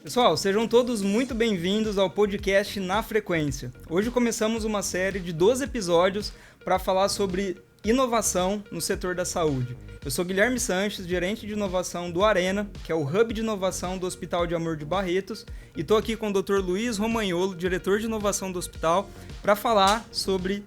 Pessoal, sejam todos muito bem-vindos ao podcast Na Frequência. Hoje começamos uma série de 12 episódios para falar sobre inovação no setor da saúde. Eu sou Guilherme Sanches, gerente de inovação do Arena, que é o hub de inovação do Hospital de Amor de Barretos, e estou aqui com o Dr. Luiz Romagnolo, diretor de inovação do hospital, para falar sobre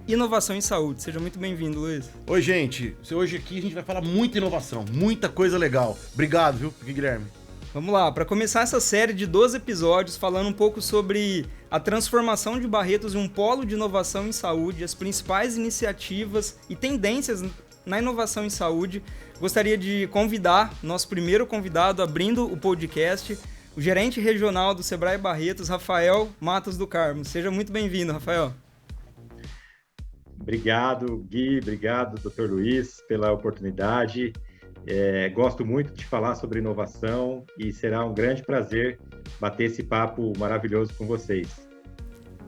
inovação em saúde. Seja muito bem-vindo, Luiz. Oi, gente. Hoje aqui a gente vai falar muita inovação, muita coisa legal. Obrigado, viu, Guilherme? Vamos lá, para começar essa série de 12 episódios falando um pouco sobre a transformação de Barretos em um polo de inovação em saúde, as principais iniciativas e tendências na inovação em saúde, gostaria de convidar nosso primeiro convidado, abrindo o podcast, o gerente regional do Sebrae Barretos, Rafael Matos do Carmo. Seja muito bem-vindo, Rafael. Obrigado, Gui, obrigado, Dr. Luiz, pela oportunidade. Gosto muito de falar sobre inovação e será um grande prazer bater esse papo maravilhoso com vocês.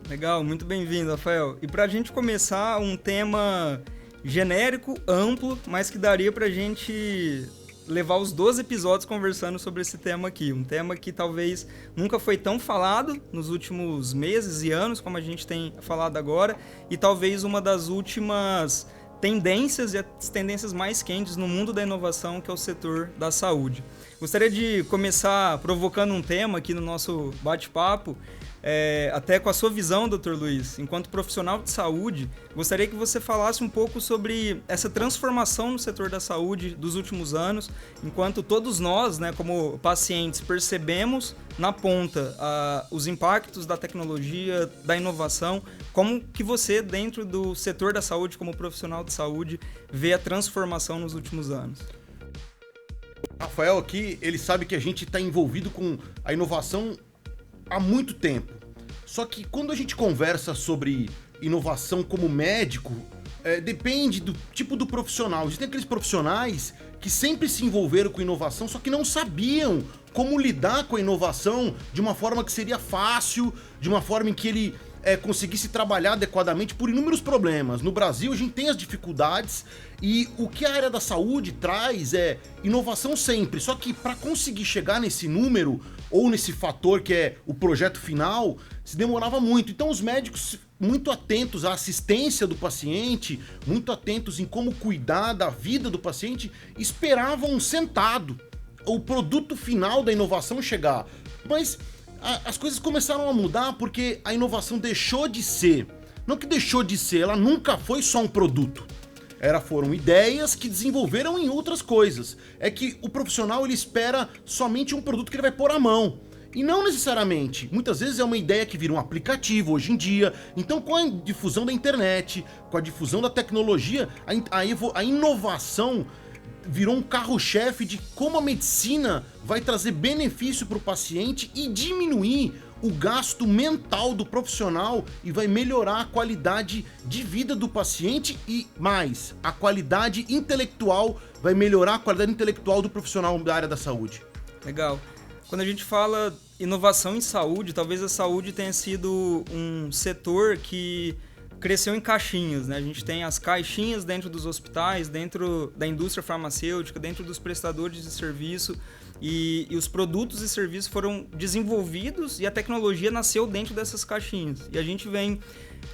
Legal, muito bem-vindo, Rafael. E para a gente começar, um tema genérico, amplo, mas que daria para a gente levar os 12 episódios conversando sobre esse tema aqui. Um tema que talvez nunca foi tão falado nos últimos meses e anos como a gente tem falado agora, e talvez uma das últimas tendências e as tendências mais quentes no mundo da inovação, que é o setor da saúde. Gostaria de começar provocando um tema aqui no nosso bate-papo, até com a sua visão, Dr. Luiz, enquanto profissional de saúde, gostaria que você falasse um pouco sobre essa transformação no setor da saúde dos últimos anos, enquanto todos nós, né, como pacientes, percebemos na ponta os impactos da tecnologia, da inovação. Como que você, dentro do setor da saúde, como profissional de saúde, vê a transformação nos últimos anos? Rafael aqui, ele sabe que a gente está envolvido com a inovação há muito tempo. Só que quando a gente conversa sobre inovação como médico, depende do tipo do profissional. Existem aqueles profissionais que sempre se envolveram com inovação, só que não sabiam como lidar com a inovação de uma forma que seria fácil, de uma forma em que ele conseguisse trabalhar adequadamente por inúmeros problemas. No Brasil, a gente tem as dificuldades e o que a área da saúde traz é inovação sempre. Só que para conseguir chegar nesse número ou nesse fator que é o projeto final, se demorava muito. Então, os médicos muito atentos à assistência do paciente, muito atentos em como cuidar da vida do paciente, esperavam sentado o produto final da inovação chegar. Mas as coisas começaram a mudar porque a inovação deixou de ser, não que deixou de ser, ela nunca foi só um produto. Foram ideias que desenvolveram em outras coisas. É que o profissional ele espera somente um produto que ele vai pôr à mão. E não necessariamente. Muitas vezes é uma ideia que vira um aplicativo hoje em dia. Então, com a difusão da internet, com a difusão da tecnologia, a inovação virou um carro-chefe de como a medicina vai trazer benefício para o paciente e diminuir o gasto mental do profissional e vai melhorar a qualidade de vida do paciente e mais, a qualidade intelectual, vai melhorar a qualidade intelectual do profissional da área da saúde. Legal. Quando a gente fala inovação em saúde, talvez a saúde tenha sido um setor que cresceu em caixinhas, né? A gente tem as caixinhas dentro dos hospitais, dentro da indústria farmacêutica, dentro dos prestadores de serviço, e os produtos e serviços foram desenvolvidos e a tecnologia nasceu dentro dessas caixinhas. E a gente vem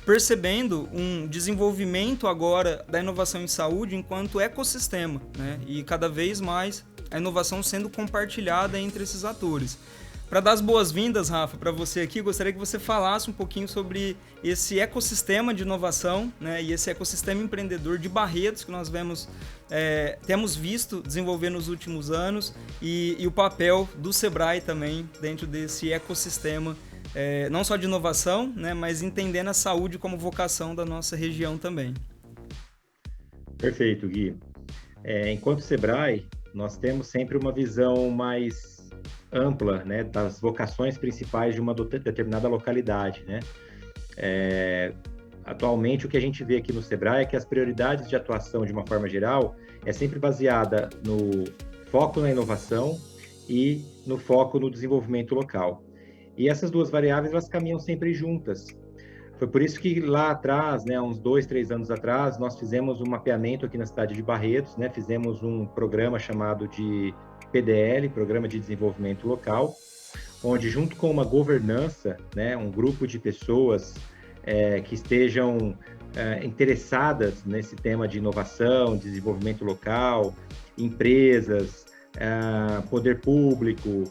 percebendo um desenvolvimento agora da inovação em saúde enquanto ecossistema, né? E cada vez mais a inovação sendo compartilhada entre esses atores. Para dar as boas-vindas, Rafa, para você aqui, gostaria que você falasse um pouquinho sobre esse ecossistema de inovação, né, e esse ecossistema empreendedor de Barretos que nós temos visto desenvolver nos últimos anos e o papel do Sebrae também dentro desse ecossistema, não só de inovação, né, mas entendendo a saúde como vocação da nossa região também. Perfeito, Gui. Enquanto Sebrae, nós temos sempre uma visão mais ampla, né, das vocações principais de uma determinada localidade, né? Atualmente, o que a gente vê aqui no Sebrae é que as prioridades de atuação, de uma forma geral, é sempre baseada no foco na inovação e no foco no desenvolvimento local. E essas duas variáveis, elas caminham sempre juntas. Foi por isso que lá atrás, né, uns 2, 3 anos atrás, nós fizemos um mapeamento aqui na cidade de Barretos, né, fizemos um programa chamado de PDL, Programa de Desenvolvimento Local, onde junto com uma governança, né, um grupo de pessoas que estejam interessadas nesse tema de inovação, desenvolvimento local, empresas, poder público,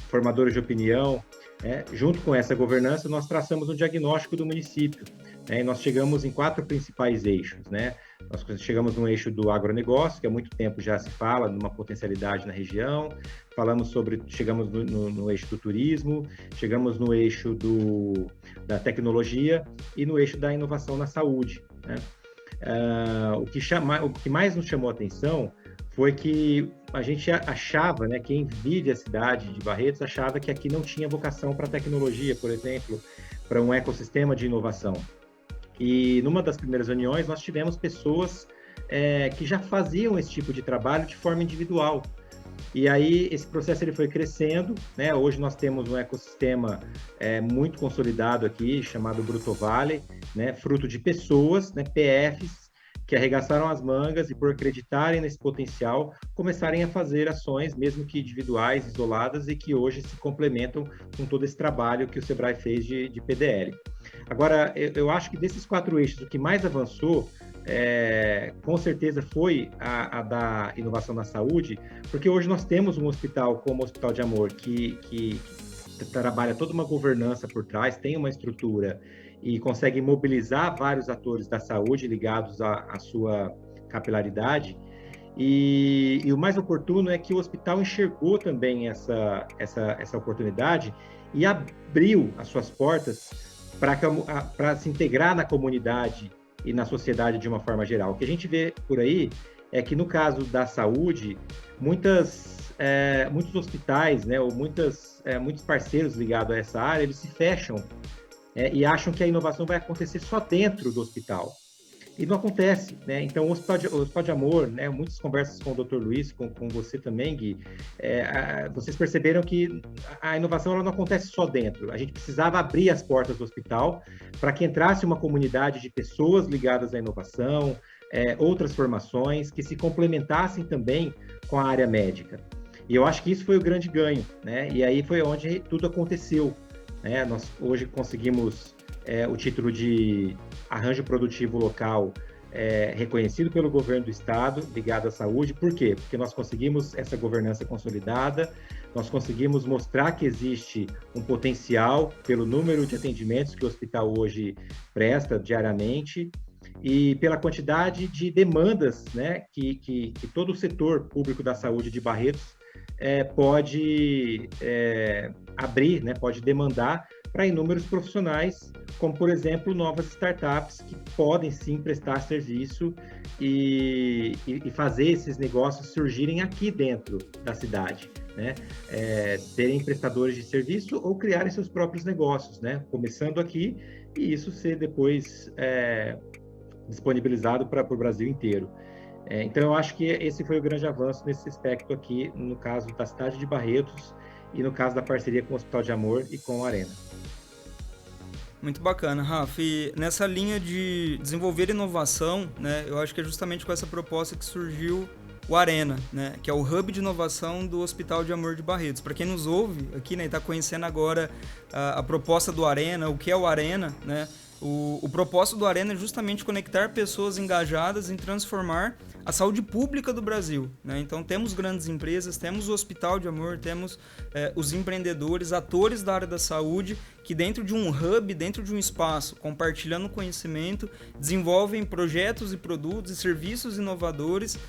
formadores de opinião, junto com essa governança, nós traçamos um diagnóstico do município, e nós chegamos em 4 principais eixos, né? Nós chegamos no eixo do agronegócio, que há muito tempo já se fala de uma potencialidade na região, chegamos no eixo do turismo, chegamos no eixo da tecnologia e no eixo da inovação na saúde, né? O que mais nos chamou a atenção foi que a gente achava, né, quem vive a cidade de Barretos achava que aqui não tinha vocação para tecnologia, por exemplo, para um ecossistema de inovação. E numa das primeiras reuniões nós tivemos pessoas que já faziam esse tipo de trabalho de forma individual. E aí esse processo ele foi crescendo, né? Hoje nós temos um ecossistema muito consolidado aqui, chamado Bruto Valley, né? Fruto de pessoas, né? PFs, que arregaçaram as mangas e, por acreditarem nesse potencial, começarem a fazer ações, mesmo que individuais, isoladas, e que hoje se complementam com todo esse trabalho que o Sebrae fez de PDL. Agora, eu acho que desses 4 eixos, o que mais avançou, com certeza foi a da inovação na saúde, porque hoje nós temos um hospital como o Hospital de Amor, que trabalha toda uma governança por trás, tem uma estrutura e consegue mobilizar vários atores da saúde ligados à sua capilaridade. E o mais oportuno é que o hospital enxergou também essa oportunidade e abriu as suas portas para se integrar na comunidade e na sociedade de uma forma geral. O que a gente vê por aí é que, no caso da saúde, muitos hospitais, né, ou muitos parceiros ligados a essa área, eles se fecham e acham que a inovação vai acontecer só dentro do hospital. E não acontece, né? Então, o Hospital de Amor, né, muitas conversas com o Dr. Luiz, com você também, Gui, vocês perceberam que a inovação ela não acontece só dentro. A gente precisava abrir as portas do hospital para que entrasse uma comunidade de pessoas ligadas à inovação, outras formações, que se complementassem também com a área médica. E eu acho que isso foi o grande ganho, né? E aí foi onde tudo aconteceu. Nós hoje conseguimos o título de arranjo produtivo local reconhecido pelo governo do estado, ligado à saúde. Por quê? Porque nós conseguimos essa governança consolidada, nós conseguimos mostrar que existe um potencial pelo número de atendimentos que o hospital hoje presta diariamente e pela quantidade de demandas, né, que todo o setor público da saúde de Barretos pode abrir, né, pode demandar para inúmeros profissionais, como, por exemplo, novas startups que podem sim prestar serviço e fazer esses negócios surgirem aqui dentro da cidade, né? Serem prestadores de serviço ou criarem seus próprios negócios, né? Começando aqui e isso ser depois disponibilizado para o Brasil inteiro. Então, eu acho que esse foi o grande avanço nesse aspecto aqui, no caso da cidade de Barretos e no caso da parceria com o Hospital de Amor e com a Arena. Muito bacana, Rafa. E nessa linha de desenvolver inovação, né, eu acho que é justamente com essa proposta que surgiu o Arena, né, que é o hub de inovação do Hospital de Amor de Barretos. Para quem nos ouve aqui, né, e está conhecendo agora a proposta do Arena, o que é o Arena, né? O propósito do Arena é justamente conectar pessoas engajadas em transformar a saúde pública do Brasil, né? Então temos grandes empresas, temos o Hospital de Amor, temos os empreendedores, atores da área da saúde, que dentro de um hub, dentro de um espaço, compartilhando conhecimento, desenvolvem projetos e produtos e serviços inovadores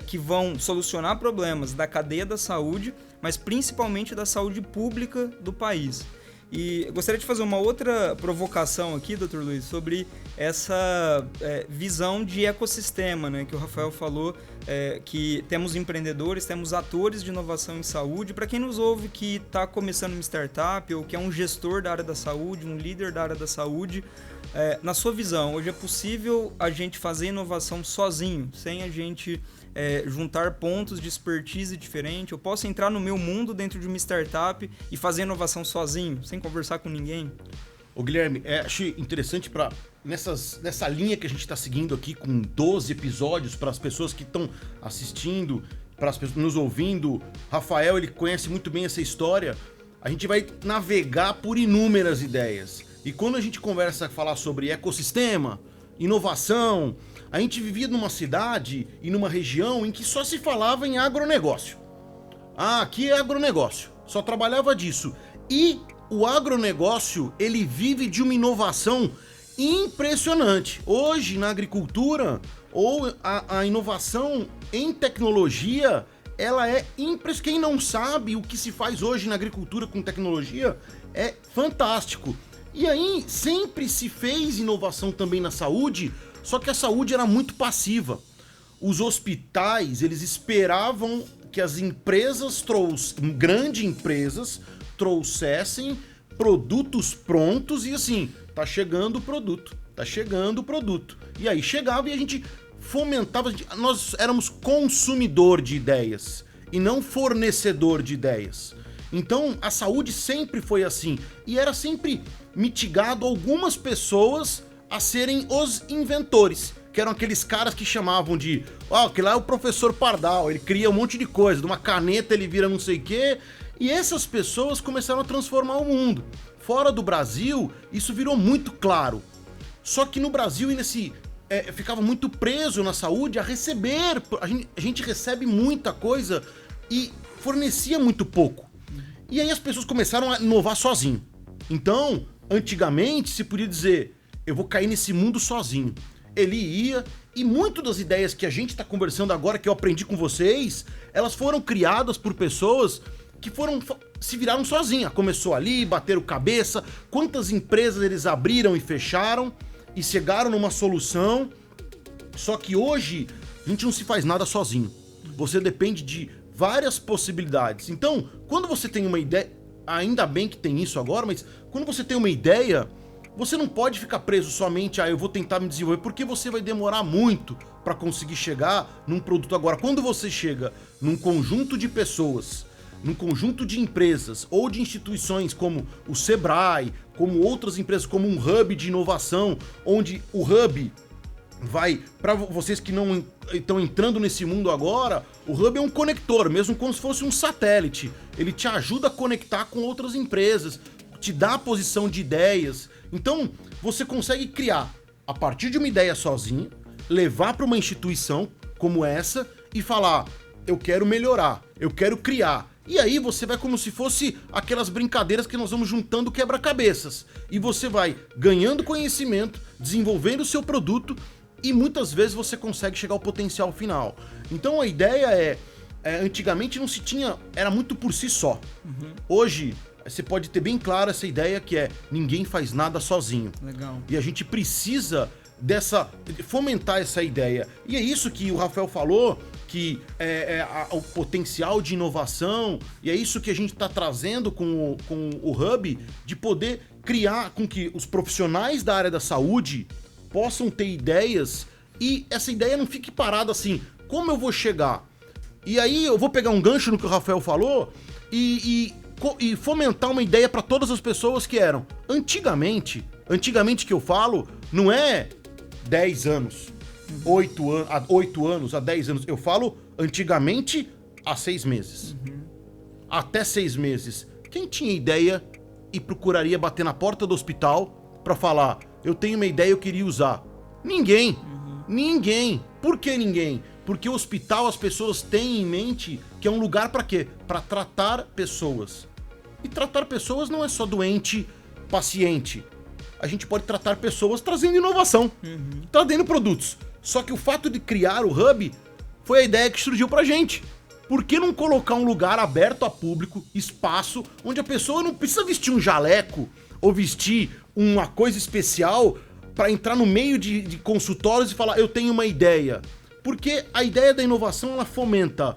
que vão solucionar problemas da cadeia da saúde, mas principalmente da saúde pública do país. E eu gostaria de fazer uma outra provocação aqui, Dr. Luiz, sobre essa visão de ecossistema, né, que o Rafael falou, que temos empreendedores, temos atores de inovação em saúde. Para quem nos ouve que está começando uma startup ou que é um gestor da área da saúde, um líder da área da saúde, na sua visão, hoje é possível a gente fazer inovação sozinho, sem a gente juntar pontos de expertise diferente? Eu posso entrar no meu mundo dentro de uma startup e fazer inovação sozinho, sem conversar com ninguém? Ô Guilherme, achei interessante nessa linha que a gente está seguindo aqui com 12 episódios para as pessoas que estão assistindo, para as pessoas nos ouvindo. Rafael, ele conhece muito bem essa história. A gente vai navegar por inúmeras ideias. E quando a gente falar sobre ecossistema, inovação, a gente vivia numa cidade e numa região em que só se falava em agronegócio. Aqui é agronegócio. Só trabalhava disso. E o agronegócio, ele vive de uma inovação impressionante. Hoje, na agricultura, ou a inovação em tecnologia, ela é impressionante. Quem não sabe o que se faz hoje na agricultura com tecnologia, é fantástico. E aí, sempre se fez inovação também na saúde, só que a saúde era muito passiva. Os hospitais, eles esperavam que as empresas grandes empresas, trouxessem produtos prontos e assim, tá chegando o produto. E aí chegava e a gente fomentava, nós éramos consumidor de ideias e não fornecedor de ideias. Então a saúde sempre foi assim e era sempre mitigado algumas pessoas a serem os inventores, que eram aqueles caras que chamavam de, que lá é o professor Pardal, ele cria um monte de coisa, de uma caneta ele vira não sei o quê, e essas pessoas começaram a transformar o mundo. Fora do Brasil, isso virou muito claro. Só que no Brasil ainda ficava muito preso na saúde a receber, a gente recebe muita coisa e fornecia muito pouco. E aí as pessoas começaram a inovar sozinho. Então, antigamente se podia dizer, eu vou cair nesse mundo sozinho. Ele ia, e muitas das ideias que a gente está conversando agora, que eu aprendi com vocês, elas foram criadas por pessoas que se viraram sozinhas. Começou ali, bateram cabeça, quantas empresas eles abriram e fecharam, e chegaram numa solução. Só que hoje, a gente não se faz nada sozinho. Você depende de várias possibilidades. Então, quando você tem uma ideia, ainda bem que tem isso agora, mas quando você tem uma ideia, você não pode ficar preso somente eu vou tentar me desenvolver, porque você vai demorar muito para conseguir chegar num produto. Agora, quando você chega num conjunto de pessoas, num conjunto de empresas ou de instituições como o Sebrae, como outras empresas, como um hub de inovação, onde o hub vai, para vocês que não estão entrando nesse mundo agora, o hub é um conector, mesmo como se fosse um satélite. Ele te ajuda a conectar com outras empresas, te dá a posição de ideias. Então, você consegue criar, a partir de uma ideia sozinho, levar para uma instituição como essa e falar, eu quero melhorar, eu quero criar. E aí você vai como se fosse aquelas brincadeiras que nós vamos juntando quebra-cabeças. E você vai ganhando conhecimento, desenvolvendo o seu produto e muitas vezes você consegue chegar ao potencial final. Então a ideia antigamente não se tinha, era muito por si só. Hoje você pode ter bem claro essa ideia que ninguém faz nada sozinho. Legal. E a gente precisa fomentar essa ideia. E é isso que o Rafael falou, que o potencial de inovação, e é isso que a gente está trazendo com o Hub, de poder criar com que os profissionais da área da saúde possam ter ideias e essa ideia não fique parada assim, como eu vou chegar? E aí eu vou pegar um gancho no que o Rafael falou e fomentar uma ideia para todas as pessoas que eram. Antigamente que eu falo, não é 10 anos, 8 anos, há 10 anos. Eu falo antigamente há 6 meses. Até 6 meses. Quem tinha ideia e procuraria bater na porta do hospital para falar, eu tenho uma ideia, eu queria usar? Ninguém. Ninguém. Por que ninguém? Porque o hospital, as pessoas têm em mente que é um lugar para quê? Para tratar pessoas. E tratar pessoas não é só doente, paciente. A gente pode tratar pessoas trazendo inovação, trazendo produtos. Só que o fato de criar o Hub foi a ideia que surgiu pra gente. Por que não colocar um lugar aberto a público, espaço, onde a pessoa não precisa vestir um jaleco ou vestir uma coisa especial para entrar no meio de consultórios e falar, eu tenho uma ideia. Porque a ideia da inovação, ela fomenta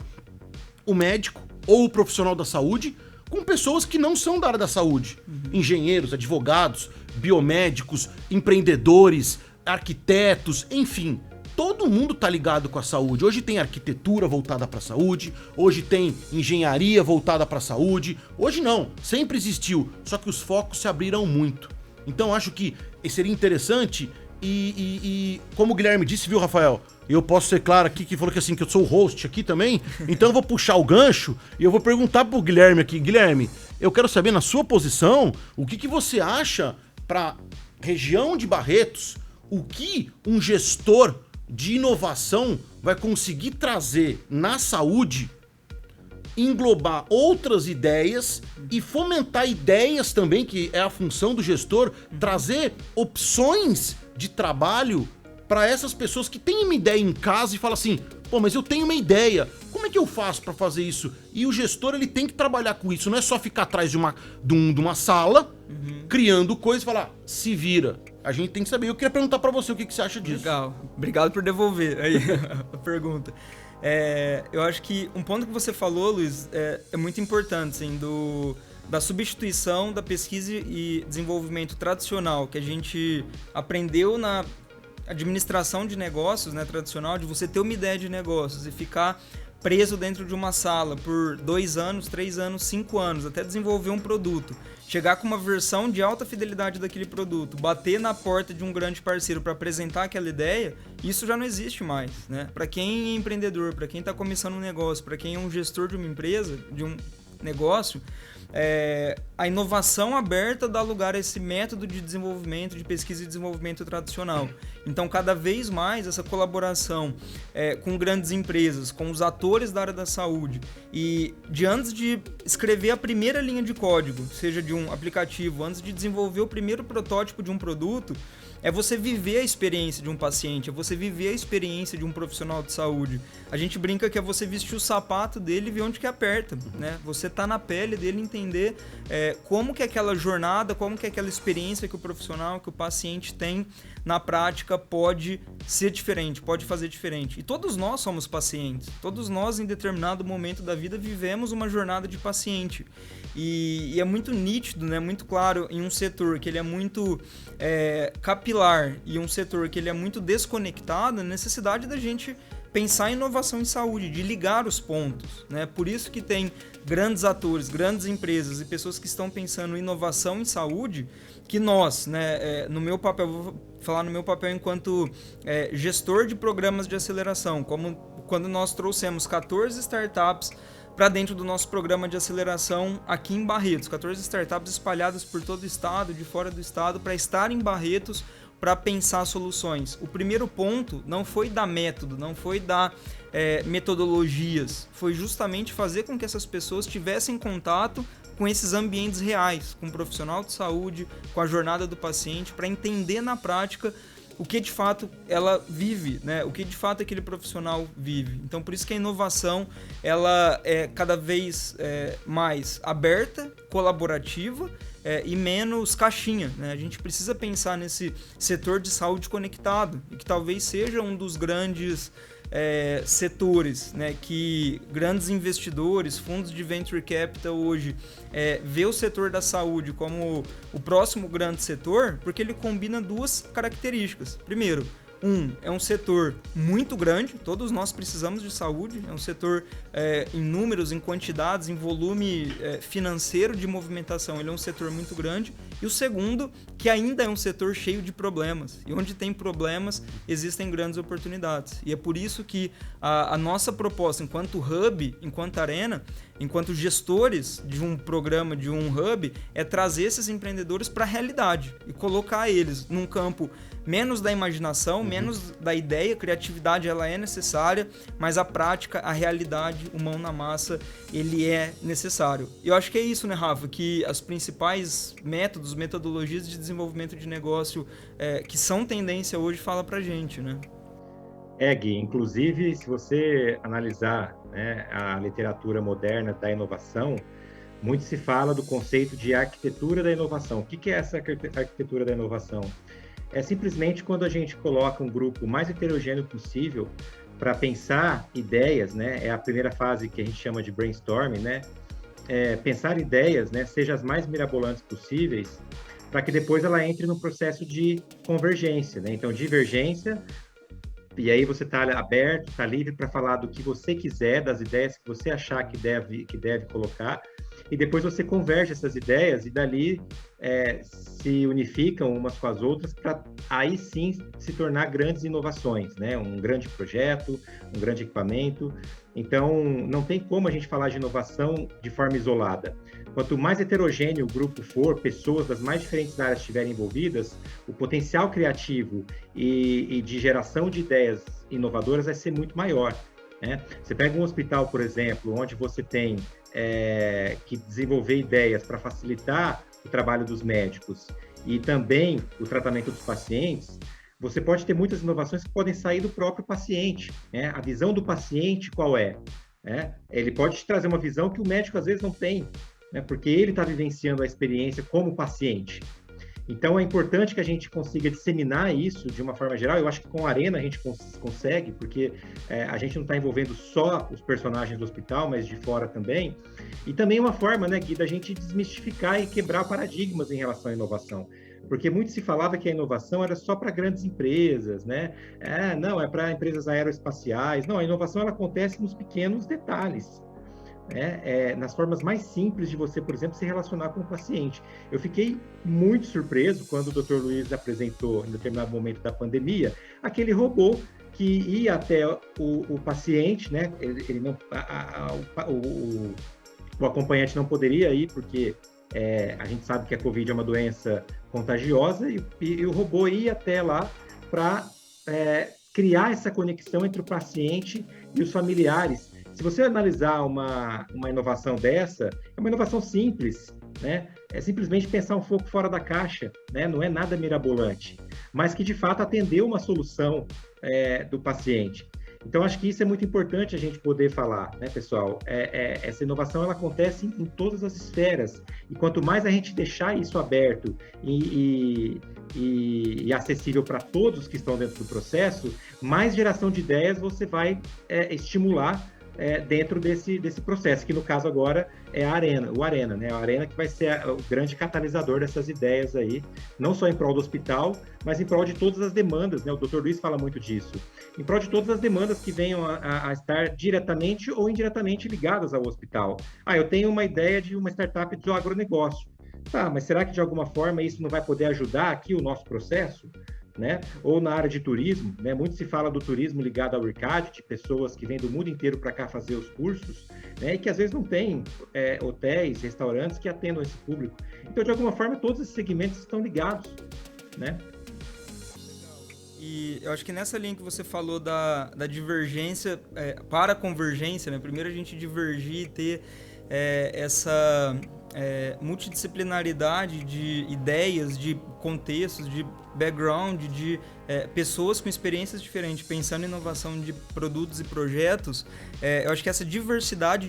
o médico ou o profissional da saúde com pessoas que não são da área da saúde. Engenheiros, advogados, biomédicos, empreendedores, arquitetos, enfim. Todo mundo tá ligado com a saúde. Hoje tem arquitetura voltada para a saúde, hoje tem engenharia voltada para a saúde. Hoje não, sempre existiu, só que os focos se abriram muito. Então acho que seria interessante e como o Guilherme disse, viu, Rafael? Eu posso ser claro aqui, que falou que assim, que eu sou o host aqui também, então eu vou puxar o gancho e eu vou perguntar pro Guilherme aqui. Guilherme, eu quero saber, na sua posição, o que você acha pra região de Barretos, o que um gestor de inovação vai conseguir trazer na saúde, englobar outras ideias e fomentar ideias também, que é a função do gestor, trazer opções de trabalho para essas pessoas que têm uma ideia em casa e falam assim, pô, mas eu tenho uma ideia, como é que eu faço para fazer isso? E o gestor, ele tem que trabalhar com isso, não é só ficar atrás de uma sala, criando coisas e falar, se vira. A gente tem que saber. Eu queria perguntar para você o que você acha disso. Legal, obrigado por devolver aí a pergunta. Eu acho que um ponto que você falou, Luiz, é muito importante, assim, da substituição da pesquisa e desenvolvimento tradicional, que a gente aprendeu na administração de negócios, né, tradicional, de você ter uma ideia de negócios e ficar preso dentro de uma sala por 2 anos, 3 anos, 5 anos, até desenvolver um produto, chegar com uma versão de alta fidelidade daquele produto, bater na porta de um grande parceiro para apresentar aquela ideia, isso já não existe mais, né? Para quem é empreendedor, para quem está começando um negócio, para quem é um gestor de uma empresa, de um negócio, a inovação aberta dá lugar a esse método de desenvolvimento, de pesquisa e desenvolvimento tradicional. Então, cada vez mais, essa colaboração com grandes empresas, com os atores da área da saúde, e antes de escrever a primeira linha de código, seja de um aplicativo, antes de desenvolver o primeiro protótipo de um produto, é você viver a experiência de um paciente, é você viver a experiência de um profissional de saúde. A gente brinca que é você vestir o sapato dele e ver onde que aperta, né? Você tá na pele dele, entender como que aquela jornada, como que aquela experiência que o profissional, que o paciente tem na prática pode ser diferente, pode fazer diferente. E todos nós somos pacientes, todos nós em determinado momento da vida vivemos uma jornada de paciente. E é muito nítido, né, muito claro em um setor que ele é muito capilar e um setor que ele é muito desconectado, a necessidade da gente pensar em inovação em saúde, de ligar os pontos, né? Por isso que tem grandes atores, grandes empresas e pessoas que estão pensando em inovação em saúde, que nós, né, no meu papel, vou falar no meu papel enquanto gestor de programas de aceleração, como quando nós trouxemos 14 startups para dentro do nosso programa de aceleração aqui em Barretos, 14 startups espalhadas por todo o estado, de fora do estado, para estar em Barretos, para pensar soluções. O primeiro ponto não foi dar método, não foi dar metodologias, foi justamente fazer com que essas pessoas tivessem contato com esses ambientes reais, com o profissional de saúde, com a jornada do paciente, para entender na prática o que de fato ela vive, né? O que de fato aquele profissional vive. Então, por isso que a inovação ela é cada vez mais aberta, colaborativa e menos caixinha, né? A gente precisa pensar nesse setor de saúde conectado, e que talvez seja um dos grandes setores, né, que grandes investidores, fundos de venture capital hoje vê o setor da saúde como o próximo grande setor, porque ele combina duas características. Primeiro, é um setor muito grande, todos nós precisamos de saúde, é um setor em números, em quantidades, em volume financeiro de movimentação, ele é um setor muito grande. E o segundo, que ainda é um setor cheio de problemas, e onde tem problemas, existem grandes oportunidades. E é por isso que a nossa proposta, enquanto hub, enquanto arena, enquanto gestores de um programa, de um hub, é trazer esses empreendedores para a realidade e colocar eles num campo menos da imaginação, menos da ideia. A criatividade ela é necessária, mas a prática, a realidade, o mão na massa, ele é necessário. E eu acho que é isso, né, Rafa, que as principais métodos, metodologias de desenvolvimento de negócio que são tendência hoje fala pra gente, né? Gui, inclusive, se você analisar, né, a literatura moderna da inovação, muito se fala do conceito de arquitetura da inovação. O que é essa arquitetura da inovação? É simplesmente quando a gente coloca um grupo mais heterogêneo possível para pensar ideias, né? É a primeira fase que a gente chama de brainstorming, né? Pensar ideias, né? Seja as mais mirabolantes possíveis, para que depois ela entre no processo de convergência, né? Então, divergência, e aí você está aberto, está livre para falar do que você quiser, das ideias que você achar que deve colocar, e depois você converge essas ideias e dali se unificam umas com as outras para aí sim se tornar grandes inovações, né? Um grande projeto, um grande equipamento. Então, não tem como a gente falar de inovação de forma isolada. Quanto mais heterogêneo o grupo for, pessoas das mais diferentes áreas estiverem envolvidas, o potencial criativo e de geração de ideias inovadoras vai ser muito maior, né? Você pega um hospital, por exemplo, onde você tem que desenvolver ideias para facilitar o trabalho dos médicos e também o tratamento dos pacientes, você pode ter muitas inovações que podem sair do próprio paciente, né? A visão do paciente qual é? Ele pode te trazer uma visão que o médico às vezes não tem, né? Porque ele está vivenciando a experiência como paciente. Então, é importante que a gente consiga disseminar isso de uma forma geral. Eu acho que com a Arena a gente consegue, porque a gente não está envolvendo só os personagens do hospital, mas de fora também. E também uma forma, né, Gui, da gente desmistificar e quebrar paradigmas em relação à inovação. Porque muito se falava que a inovação era só para grandes empresas, né? Não, é para empresas aeroespaciais. Não, a inovação ela acontece nos pequenos detalhes. Nas formas mais simples de você, por exemplo, se relacionar com o paciente. Eu fiquei muito surpreso quando o Dr. Luiz apresentou, em determinado momento da pandemia, aquele robô que ia até o paciente, né? Ele não, o acompanhante não poderia ir, porque a gente sabe que a Covid é uma doença contagiosa, e o robô ia até lá para criar essa conexão entre o paciente e os familiares. Se você analisar uma inovação dessa, é uma inovação simples, né? É simplesmente pensar um pouco fora da caixa, né? Não é nada mirabolante, mas que de fato atendeu uma solução do paciente. Então, acho que isso é muito importante a gente poder falar, né, pessoal? Essa inovação ela acontece em todas as esferas, e quanto mais a gente deixar isso aberto e acessível para todos que estão dentro do processo, mais geração de ideias você vai estimular dentro desse processo, que no caso agora é o Arena, né? A Arena que vai ser o grande catalisador dessas ideias aí, não só em prol do hospital, mas em prol de todas as demandas, né? O Dr. Luiz fala muito disso. Em prol de todas as demandas que venham a estar diretamente ou indiretamente ligadas ao hospital. Eu tenho uma ideia de uma startup de agronegócio. Tá, mas será que de alguma forma isso não vai poder ajudar aqui o nosso processo? Né? Ou na área de turismo, né? Muito se fala do turismo ligado ao IRCAD, de pessoas que vêm do mundo inteiro para cá fazer os cursos, né? E que às vezes não tem hotéis, restaurantes que atendam esse público. Então, de alguma forma, todos esses segmentos estão ligados, né? E eu acho que nessa linha que você falou da divergência para a convergência, né? Primeiro a gente divergir e ter essa multidisciplinaridade de ideias, de contextos, de background, de pessoas com experiências diferentes, pensando em inovação de produtos e projetos. Eu acho que essa diversidade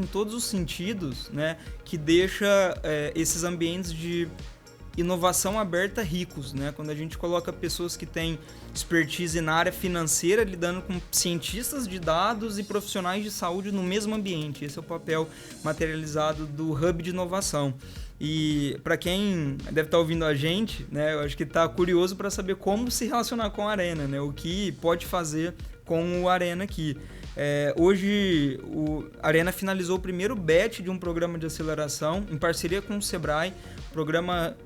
em todos os sentidos, né, que deixa esses ambientes de inovação aberta ricos, né? Quando a gente coloca pessoas que têm expertise na área financeira lidando com cientistas de dados e profissionais de saúde no mesmo ambiente. Esse é o papel materializado do Hub de Inovação. E para quem deve estar ouvindo a gente, né, eu acho que está curioso para saber como se relacionar com a Arena, né? O que pode fazer com o Arena aqui. Hoje, a Arena finalizou o primeiro batch de um programa de aceleração em parceria com o Sebrae, programa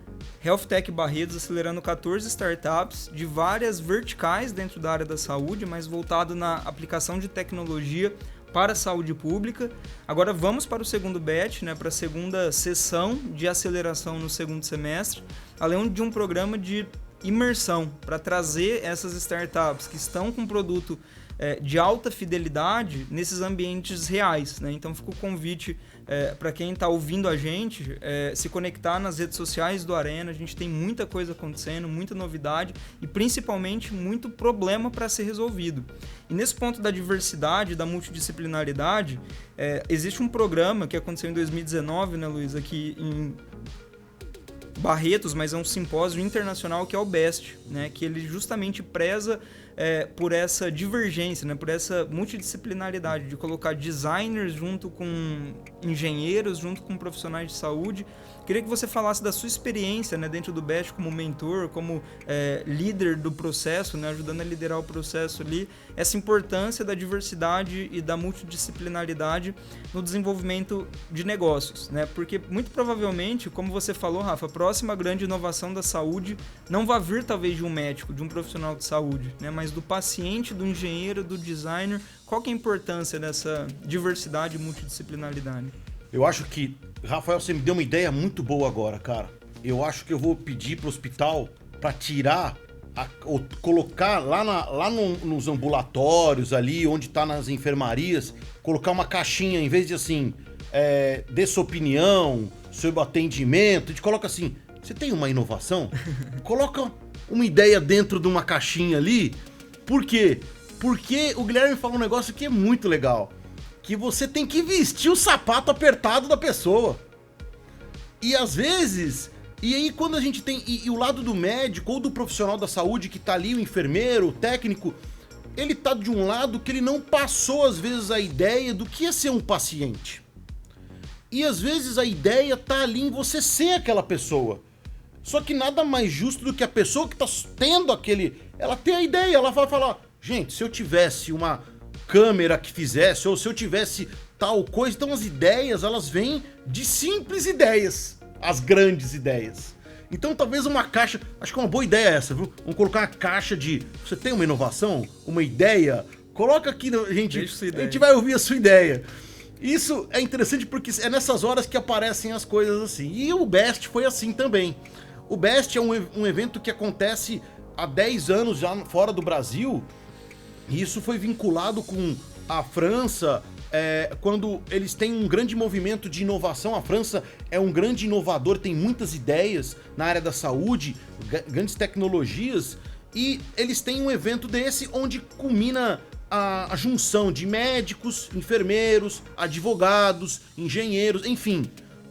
Health Tech Barretos, acelerando 14 startups de várias verticais dentro da área da saúde, mas voltado na aplicação de tecnologia para a saúde pública. Agora vamos para o segundo batch, né, para a segunda sessão de aceleração no segundo semestre, além de um programa de imersão para trazer essas startups que estão com produto de alta fidelidade nesses ambientes reais, né? Então fica o convite para quem está ouvindo a gente se conectar nas redes sociais do Arena. A gente tem muita coisa acontecendo, muita novidade e principalmente muito problema para ser resolvido. E nesse ponto da diversidade, da multidisciplinaridade, existe um programa que aconteceu em 2019, né, Luiz, aqui em Barretos, mas é um simpósio internacional que é o BEST, né, que ele justamente preza por essa divergência, né? Por essa multidisciplinaridade, de colocar designers junto com engenheiros, junto com profissionais de saúde. Queria que você falasse da sua experiência, né, dentro do BEST como mentor, como líder do processo, né, ajudando a liderar o processo ali, essa importância da diversidade e da multidisciplinaridade no desenvolvimento de negócios, né? Porque muito provavelmente, como você falou, Rafa, a próxima grande inovação da saúde não vai vir talvez de um médico, de um profissional de saúde, né, mas do paciente, do engenheiro, do designer. Qual que é a importância dessa diversidade e multidisciplinaridade? Eu acho que, Rafael, você me deu uma ideia muito boa agora, cara. Eu acho que eu vou pedir pro hospital para tirar, ou colocar lá nos ambulatórios ali, onde tá nas enfermarias, colocar uma caixinha, em vez de assim, dê sua opinião sobre o atendimento, a gente coloca assim, você tem uma inovação? Coloca uma ideia dentro de uma caixinha ali. Por quê? Porque o Guilherme falou um negócio que é muito legal. Que você tem que vestir o sapato apertado da pessoa. E às vezes... E aí quando a gente tem... E o lado do médico ou do profissional da saúde que tá ali, o enfermeiro, o técnico, ele tá de um lado que ele não passou às vezes a ideia do que é ser um paciente. E às vezes a ideia tá ali em você ser aquela pessoa. Só que nada mais justo do que a pessoa que tá tendo aquele... Ela tem a ideia, ela vai falar... Gente, se eu tivesse uma câmera que fizesse, ou se eu tivesse tal coisa... Então as ideias, elas vêm de simples ideias, as grandes ideias. Então talvez uma caixa... Acho que é uma boa ideia essa, viu? Vamos colocar uma caixa de... Você tem uma inovação? Uma ideia? Coloca aqui, gente. A gente vai ouvir a sua ideia. Isso é interessante porque é nessas horas que aparecem as coisas assim. E o BEST foi assim também. O BEST é um evento que acontece há 10 anos já fora do Brasil. E isso foi vinculado com a França, quando eles têm um grande movimento de inovação. A França é um grande inovador, tem muitas ideias na área da saúde, grandes tecnologias. E eles têm um evento desse onde culmina a junção de médicos, enfermeiros, advogados, engenheiros, enfim,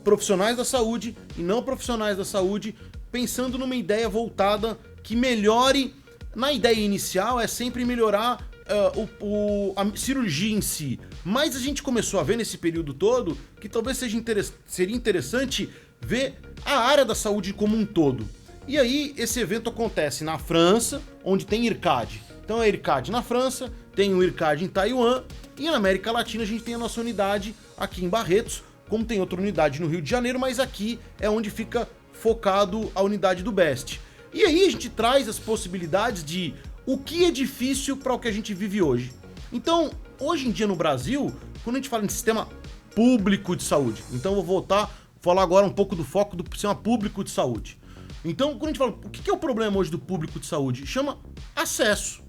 profissionais da saúde e não profissionais da saúde, pensando numa ideia voltada que melhore. Na ideia inicial é sempre melhorar a cirurgia em si, mas a gente começou a ver nesse período todo que talvez seria interessante ver a área da saúde como um todo. E aí esse evento acontece na França, onde tem IRCAD. Então é IRCAD na França, tem o IRCAD em Taiwan, e na América Latina a gente tem a nossa unidade aqui em Barretos, como tem outra unidade no Rio de Janeiro, mas aqui é onde fica focado a unidade do BEST. E aí a gente traz as possibilidades de o que é difícil para o que a gente vive hoje. Então, hoje em dia no Brasil, quando a gente fala em sistema público de saúde, então eu vou falar agora um pouco do foco do sistema público de saúde. Então, quando a gente fala, o que é o problema hoje do público de saúde? Chama acesso.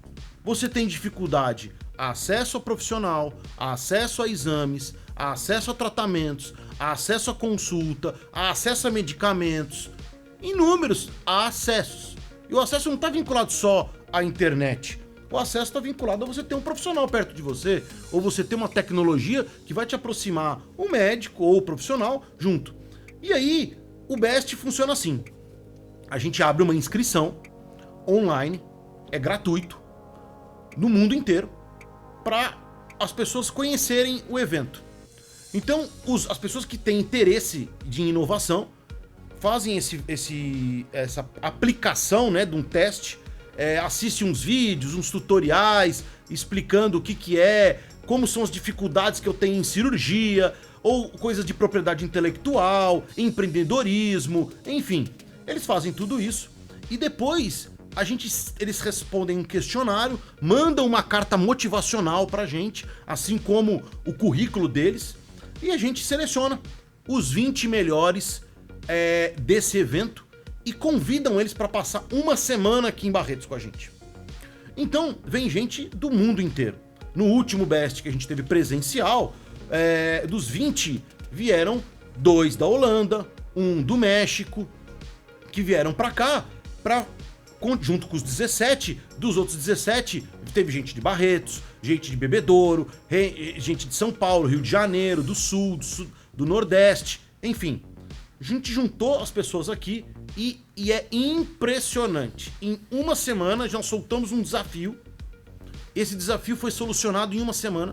Você tem dificuldade a acesso ao profissional, a acesso a exames, a acesso a tratamentos, a acesso a consulta, a acesso a medicamentos, inúmeros acessos. E o acesso não está vinculado só à internet. O acesso está vinculado a você ter um profissional perto de você, ou você ter uma tecnologia que vai te aproximar o médico ou o profissional junto. E aí, o BEST funciona assim. A gente abre uma inscrição online, é gratuito, no mundo inteiro, para as pessoas conhecerem o evento. Então, as pessoas que têm interesse de inovação fazem essa aplicação, né, de um teste, assistem uns vídeos, uns tutoriais, explicando o que é, como são as dificuldades que eu tenho em cirurgia, ou coisas de propriedade intelectual, empreendedorismo, enfim. Eles fazem tudo isso e depois eles respondem um questionário, mandam uma carta motivacional pra gente, assim como o currículo deles, e a gente seleciona os 20 melhores desse evento e convidam eles para passar uma semana aqui em Barretos com a gente. Então, vem gente do mundo inteiro. No último BEST que a gente teve presencial, dos 20, vieram 2 da Holanda, 1 do México, que vieram para cá, junto com os 17, dos outros 17, teve gente de Barretos, gente de Bebedouro, gente de São Paulo, Rio de Janeiro, do Sul, do Nordeste, enfim. A gente juntou as pessoas aqui e é impressionante. Em uma semana já soltamos um desafio esse desafio foi solucionado em uma semana.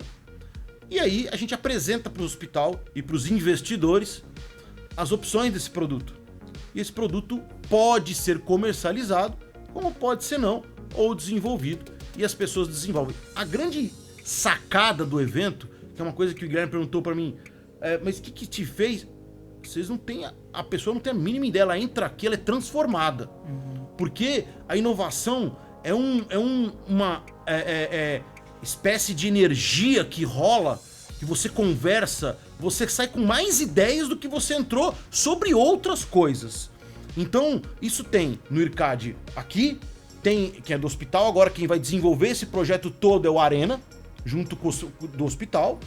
E aí a gente apresenta para o hospital e para os investidores as opções desse produto. E esse produto pode ser comercializado, como pode ser não, ou desenvolvido, e as pessoas desenvolvem. A grande sacada do evento, que é uma coisa que o Guilherme perguntou para mim, mas o que te fez? Vocês não têm, a pessoa não tem a mínima ideia, ela entra aqui, ela é transformada. Porque a inovação é uma espécie de energia que rola, que você conversa, você sai com mais ideias do que você entrou sobre outras coisas. Então, isso tem no IRCAD aqui, tem, que é do hospital, agora quem vai desenvolver esse projeto todo é o Arena, junto com o do hospital.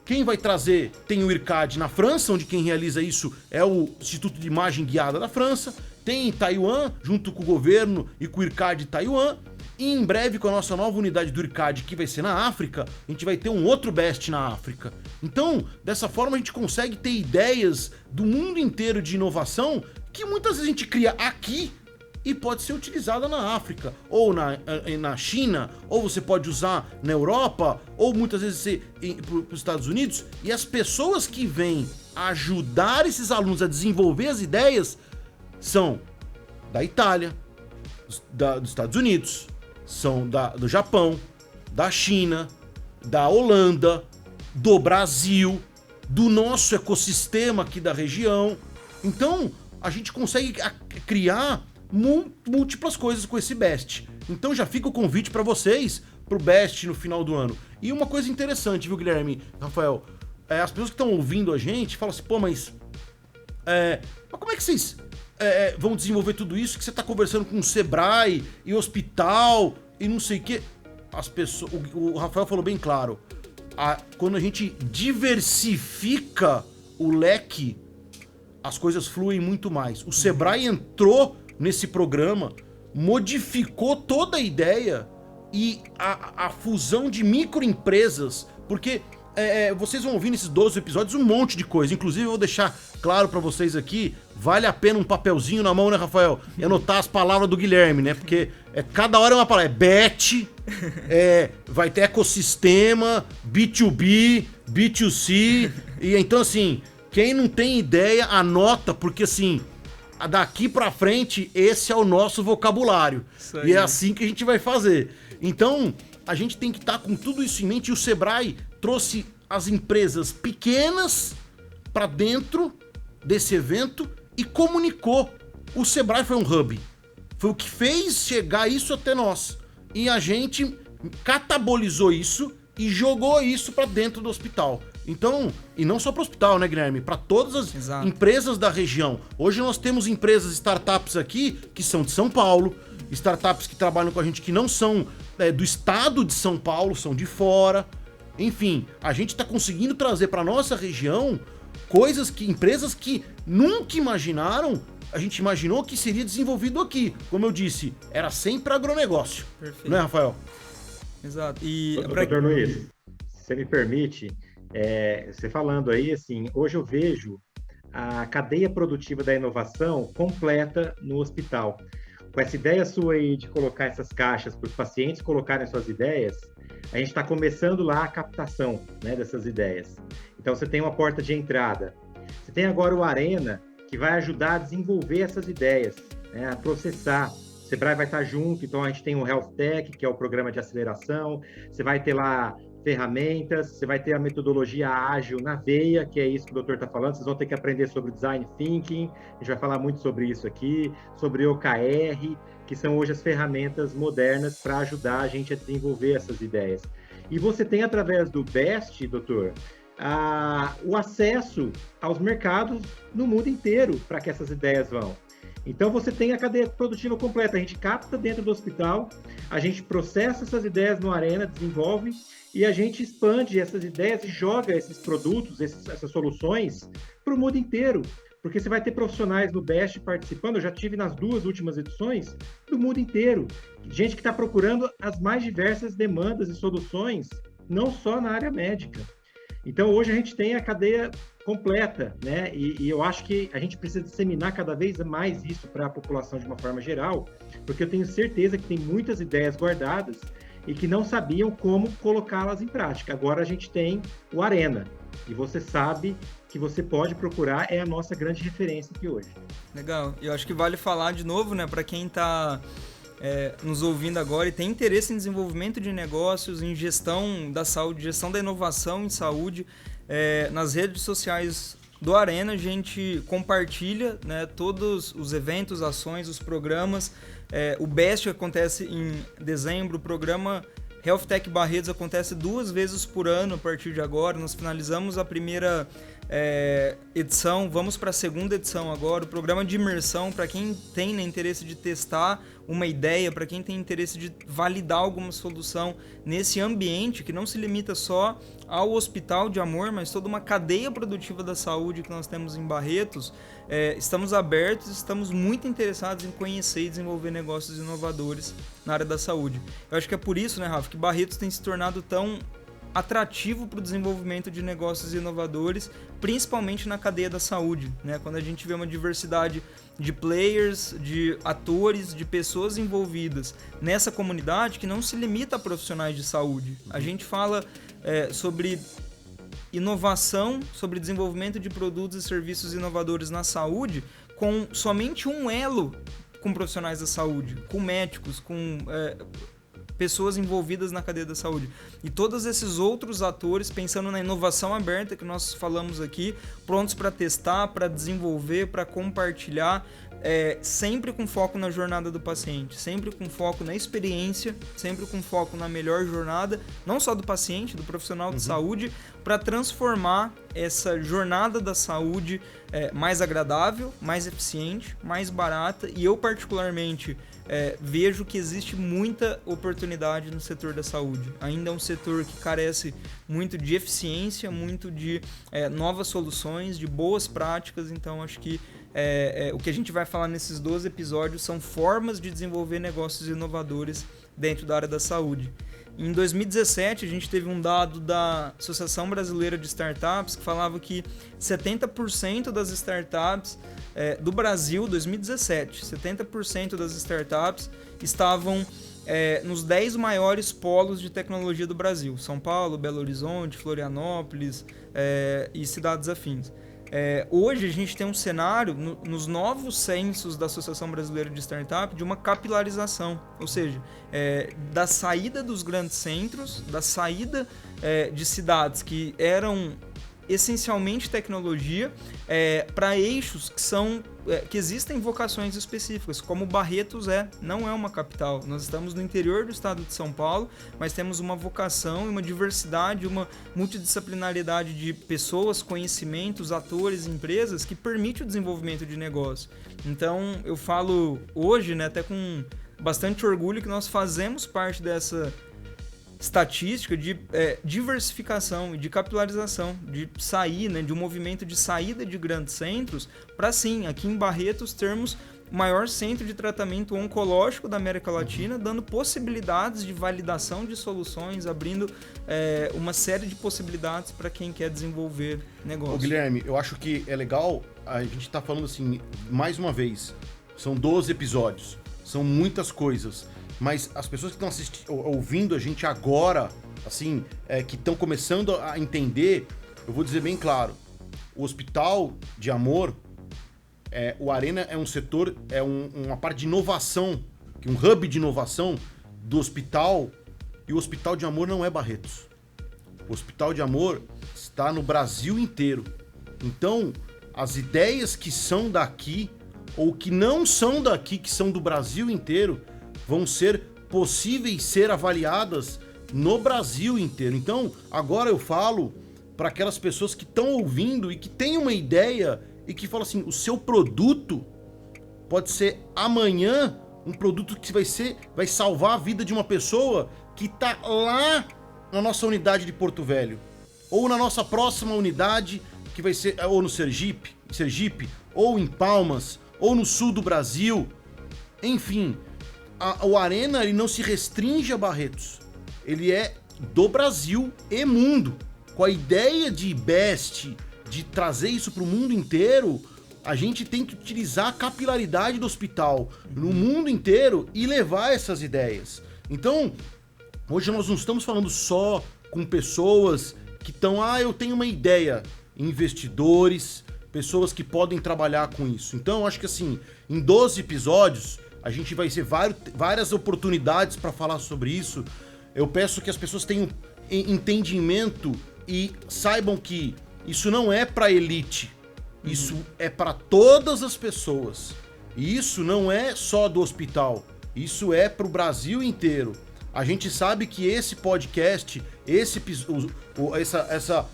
Quem vai trazer, tem o IRCAD na França, onde quem realiza isso é o Instituto de Imagem Guiada da França. Tem em Taiwan, junto com o governo e com o IRCAD Taiwan. E em breve, com a nossa nova unidade do IRCAD, que vai ser na África, a gente vai ter um outro BEST na África. Então, dessa forma, a gente consegue ter ideias do mundo inteiro de inovação que muitas vezes a gente cria aqui e pode ser utilizada na África, ou na China, ou você pode usar na Europa, ou muitas vezes para os Estados Unidos. E as pessoas que vêm ajudar esses alunos a desenvolver as ideias são da Itália, dos Estados Unidos, são do Japão, da China, da Holanda, do Brasil, do nosso ecossistema aqui da região. Então, a gente consegue criar múltiplas coisas com esse BEST. Então já fica o convite para vocês pro BEST no final do ano. E uma coisa interessante, viu, Guilherme, Rafael? As pessoas que estão ouvindo a gente falam assim, pô, mas como é que vocês vão desenvolver tudo isso que você está conversando com o Sebrae e hospital e não sei o quê? As pessoas, o Rafael falou bem claro, quando a gente diversifica o leque, as coisas fluem muito mais. O Sebrae entrou nesse programa, modificou toda a ideia e a fusão de microempresas, porque vocês vão ouvir nesses 12 episódios um monte de coisa. Inclusive eu vou deixar claro pra vocês aqui, vale a pena um papelzinho na mão, né, Rafael? E anotar as palavras do Guilherme, né? Porque cada hora é uma palavra. BET, vai ter ecossistema, B2B, B2C. E então, assim, quem não tem ideia, anota, porque assim, daqui pra frente, esse é o nosso vocabulário. E é assim que a gente vai fazer. Então, a gente tem que estar com tudo isso em mente. E o Sebrae trouxe as empresas pequenas para dentro desse evento e comunicou. O Sebrae foi um hub. Foi o que fez chegar isso até nós. E a gente catabolizou isso e jogou isso para dentro do hospital. Então, e não só para o hospital, né, Guilherme? Para todas as empresas da região. Hoje nós temos empresas, startups aqui, que são de São Paulo, startups que trabalham com a gente que não são do estado de São Paulo, são de fora. Enfim, a gente está conseguindo trazer para nossa região empresas que nunca imaginaram, a gente imaginou que seria desenvolvido aqui. Como eu disse, era sempre agronegócio. Perfeito. Não é, Rafael? Exato. E Dr. Luiz, se você me permite, você falando aí, assim, hoje eu vejo a cadeia produtiva da inovação completa no hospital. Com essa ideia sua aí de colocar essas caixas para os pacientes colocarem suas ideias, a gente está começando lá a captação, né, dessas ideias. Então, você tem uma porta de entrada. Você tem agora o Arena, que vai ajudar a desenvolver essas ideias, né, a processar. O Sebrae vai estar junto, então a gente tem o Health Tech, que é o programa de aceleração. Você vai ter lá ferramentas, você vai ter a metodologia ágil na veia, que é isso que o doutor está falando. Vocês vão ter que aprender sobre Design Thinking, a gente vai falar muito sobre isso aqui, sobre OKR, que são hoje as ferramentas modernas para ajudar a gente a desenvolver essas ideias. E você tem, através do BEST, doutor, o acesso aos mercados no mundo inteiro para que essas ideias vão. Então, você tem a cadeia produtiva completa. A gente capta dentro do hospital, a gente processa essas ideias no Arena, desenvolve, e a gente expande essas ideias e joga esses produtos, essas soluções para o mundo inteiro. Porque você vai ter profissionais no BEST participando, eu já tive nas 2 últimas edições, do mundo inteiro. Gente que está procurando as mais diversas demandas e soluções, não só na área médica. Então, hoje a gente tem a cadeia completa, né? E eu acho que a gente precisa disseminar cada vez mais isso para a população de uma forma geral, porque eu tenho certeza que tem muitas ideias guardadas e que não sabiam como colocá-las em prática. Agora a gente tem o Arena, e você sabe que você pode procurar, é a nossa grande referência aqui hoje. Legal. E eu acho que vale falar de novo, né, para quem está nos ouvindo agora e tem interesse em desenvolvimento de negócios, em gestão da saúde, gestão da inovação em saúde, nas redes sociais do Arena a gente compartilha, né, todos os eventos, ações, os programas. O BEST acontece em dezembro, o programa Health Tech Barretos acontece 2 vezes por ano a partir de agora. Nós finalizamos a primeira edição, vamos para a segunda edição agora. O programa de imersão, para quem tem, né, interesse de testar uma ideia, para quem tem interesse de validar alguma solução nesse ambiente que não se limita só ao Hospital de Amor, mas toda uma cadeia produtiva da saúde que nós temos em Barretos. Estamos abertos, estamos muito interessados em conhecer e desenvolver negócios inovadores na área da saúde. Eu acho que é por isso, né, Rafa, que Barretos tem se tornado tão atrativo para o desenvolvimento de negócios inovadores, principalmente na cadeia da saúde, né? Quando a gente vê uma diversidade de players, de atores, de pessoas envolvidas nessa comunidade que não se limita a profissionais de saúde. A gente fala sobre inovação, sobre desenvolvimento de produtos e serviços inovadores na saúde, com somente um elo com profissionais da saúde, com médicos, com pessoas envolvidas na cadeia da saúde. E todos esses outros atores, pensando na inovação aberta que nós falamos aqui, prontos para testar, para desenvolver, para compartilhar, sempre com foco na jornada do paciente, sempre com foco na experiência, sempre com foco na melhor jornada, não só do paciente, do profissional de saúde, para transformar essa jornada da saúde mais agradável, mais eficiente, mais barata. E eu particularmente vejo que existe muita oportunidade no setor da saúde. Ainda é um setor que carece muito de eficiência, muito de novas soluções, de boas práticas. Então acho que o que a gente vai falar nesses 12 episódios são formas de desenvolver negócios inovadores dentro da área da saúde. Em 2017, a gente teve um dado da Associação Brasileira de Startups que falava que 70% das startups do Brasil, 2017, 70% das startups estavam nos 10 maiores polos de tecnologia do Brasil. São Paulo, Belo Horizonte, Florianópolis e cidades afins. Hoje a gente tem um cenário, nos novos censos da Associação Brasileira de Startup, de uma capilarização, ou seja, da saída dos grandes centros, da saída de cidades que eram essencialmente tecnologia, para eixos que existem vocações específicas, como Barretos não é uma capital. Nós estamos no interior do estado de São Paulo, mas temos uma vocação, uma diversidade, uma multidisciplinariedade de pessoas, conhecimentos, atores, empresas que permite o desenvolvimento de negócio. Então eu falo hoje, né, até com bastante orgulho, que nós fazemos parte dessa estatística de diversificação e de capilarização, de sair, né, de um movimento de saída de grandes centros para, sim, aqui em Barretos termos o maior centro de tratamento oncológico da América Latina, dando possibilidades de validação de soluções, abrindo uma série de possibilidades para quem quer desenvolver negócio. Ô, Guilherme, eu acho que é legal, a gente está falando assim, mais uma vez, são 12 episódios, são muitas coisas. Mas as pessoas que estão ouvindo a gente agora, assim, que estão começando a entender, eu vou dizer bem claro, o Hospital de Amor, o Arena é um setor, uma parte de inovação, um hub de inovação do hospital, e o Hospital de Amor não é Barretos. O Hospital de Amor está no Brasil inteiro. Então, as ideias que são daqui, ou que não são daqui, que são do Brasil inteiro, vão ser possíveis ser avaliadas no Brasil inteiro. Então, agora eu falo para aquelas pessoas que estão ouvindo e que têm uma ideia e que falam assim, o seu produto pode ser amanhã um produto que vai salvar a vida de uma pessoa que está lá na nossa unidade de Porto Velho, ou na nossa próxima unidade, que vai ser ou no Sergipe, ou em Palmas, ou no sul do Brasil. Enfim, o Arena ele não se restringe a Barretos, ele é do Brasil e mundo. Com a ideia de BEST, de trazer isso para o mundo inteiro, a gente tem que utilizar a capilaridade do hospital no mundo inteiro e levar essas ideias. Então, Hoje nós não estamos falando só com pessoas que estão, eu tenho uma ideia, investidores, pessoas que podem trabalhar com isso. Então, eu acho que assim, em 12 episódios, a gente vai ter várias oportunidades para falar sobre isso. Eu peço que as pessoas tenham entendimento e saibam que isso não é para elite, isso é para todas as pessoas. E isso não é só do hospital, isso é para o Brasil inteiro. A gente sabe que esse podcast, essa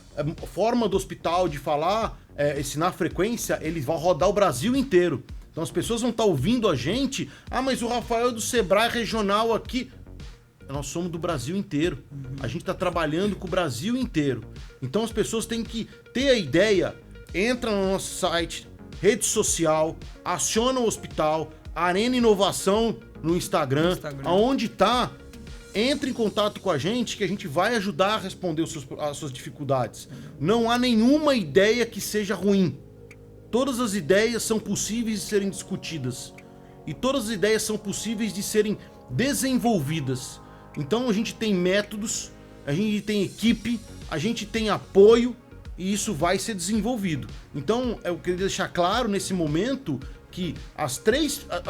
forma do hospital de falar, ensinar frequência, ele vai rodar o Brasil inteiro. Então as pessoas vão estar ouvindo a gente, mas o Rafael é do Sebrae regional aqui. Nós somos do Brasil inteiro. A gente está trabalhando com o Brasil inteiro. Então as pessoas têm que ter a ideia, entra no nosso site, rede social, aciona o hospital, Arena Inovação no Instagram. Aonde está, entre em contato com a gente que a gente vai ajudar a responder as suas dificuldades. Não há nenhuma ideia que seja ruim. Todas as ideias são possíveis de serem discutidas. E todas as ideias são possíveis de serem desenvolvidas. Então a gente tem métodos, a gente tem equipe, a gente tem apoio e isso vai ser desenvolvido. Então eu queria deixar claro nesse momento que as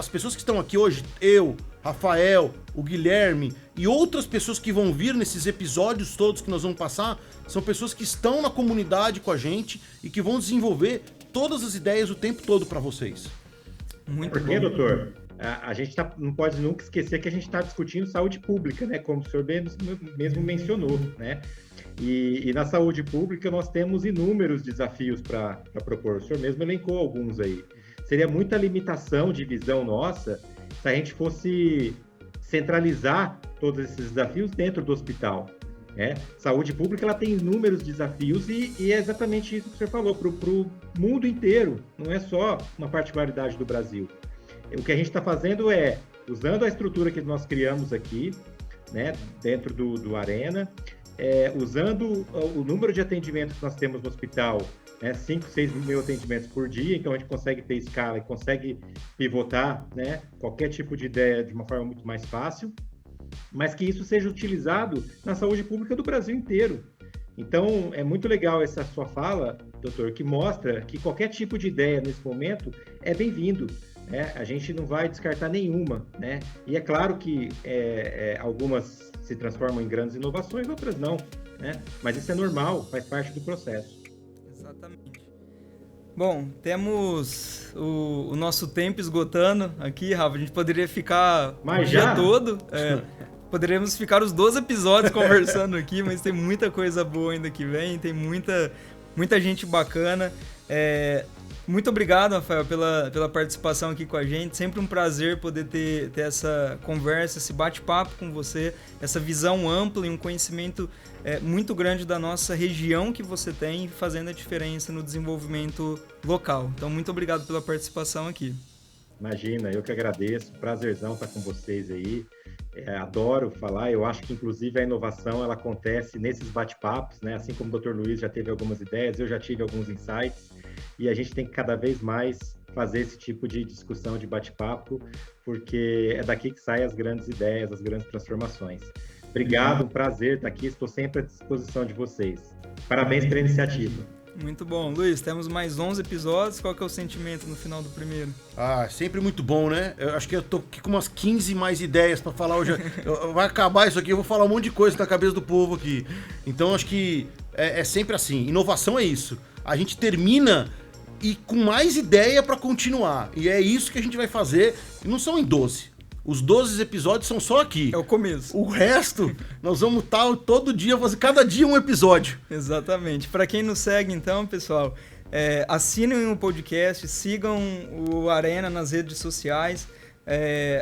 pessoas que estão aqui hoje, eu, Rafael, o Guilherme e outras pessoas que vão vir nesses episódios todos que nós vamos passar, são pessoas que estão na comunidade com a gente e que vão desenvolver todas as ideias o tempo todo para vocês. Muito bom. Porque, doutor, a gente não pode nunca esquecer que a gente está discutindo saúde pública, né? Como o senhor mesmo mencionou, né? E na saúde pública nós temos inúmeros desafios para propor. O senhor mesmo elencou alguns aí. Seria muita limitação de visão nossa se a gente fosse centralizar todos esses desafios dentro do hospital. Saúde pública ela tem inúmeros desafios e é exatamente isso que o senhor falou, para o mundo inteiro, não é só uma particularidade do Brasil. O que a gente está fazendo é, usando a estrutura que nós criamos aqui, né, dentro do Arena, usando o número de atendimentos que nós temos no hospital, 5, 6 mil atendimentos por dia, então a gente consegue ter escala e consegue pivotar, né, qualquer tipo de ideia de uma forma muito mais fácil, mas que isso seja utilizado na saúde pública do Brasil inteiro. Então, é muito legal essa sua fala, doutor, que mostra que qualquer tipo de ideia nesse momento é bem-vindo. A gente não vai descartar nenhuma, né? E é claro que algumas se transformam em grandes inovações, outras não, né? Mas isso é normal, faz parte do processo. Exatamente. Bom, temos o nosso tempo esgotando aqui, Rafa. A gente poderia ficar o dia todo. Poderíamos ficar os 12 episódios conversando aqui, mas tem muita coisa boa ainda que vem, tem muita gente bacana. Muito obrigado, Rafael, pela participação aqui com a gente. Sempre um prazer poder ter essa conversa, esse bate-papo com você, essa visão ampla e um conhecimento muito grande da nossa região que você tem, fazendo a diferença no desenvolvimento local. Então, muito obrigado pela participação aqui. Imagina, eu que agradeço. Prazerzão estar com vocês aí. Adoro falar. Eu acho que, inclusive, a inovação ela acontece nesses bate-papos, né? Assim como o Dr. Luiz já teve algumas ideias, eu já tive alguns insights. E a gente tem que cada vez mais fazer esse tipo de discussão, de bate-papo, porque é daqui que saem as grandes ideias, as grandes transformações. Obrigado, um prazer estar aqui, estou sempre à disposição de vocês. Parabéns pela iniciativa. Muito bom. Luiz, temos mais 11 episódios, qual que é o sentimento no final do primeiro? Sempre muito bom, né? Eu acho que eu tô aqui com umas 15 mais ideias para falar hoje. Vai acabar isso aqui, eu vou falar um monte de coisa na cabeça do povo aqui. Então, acho que é sempre assim, inovação é isso. A gente termina e com mais ideia para continuar. E é isso que a gente vai fazer. E não são em 12. Os 12 episódios são só aqui. É o começo. O resto, nós vamos estar todo dia, fazer cada dia um episódio. Exatamente. Para quem nos segue, então, pessoal, assinem o podcast, sigam o Arena nas redes sociais.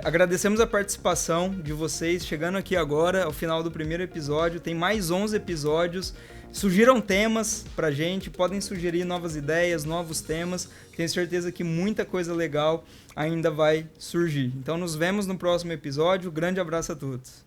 Agradecemos a participação de vocês, chegando aqui agora, ao final do primeiro episódio. Tem mais 11 episódios. Sugiram temas pra gente, podem sugerir novas ideias, novos temas. Tenho certeza que muita coisa legal ainda vai surgir. Então nos vemos no próximo episódio. Grande abraço a todos.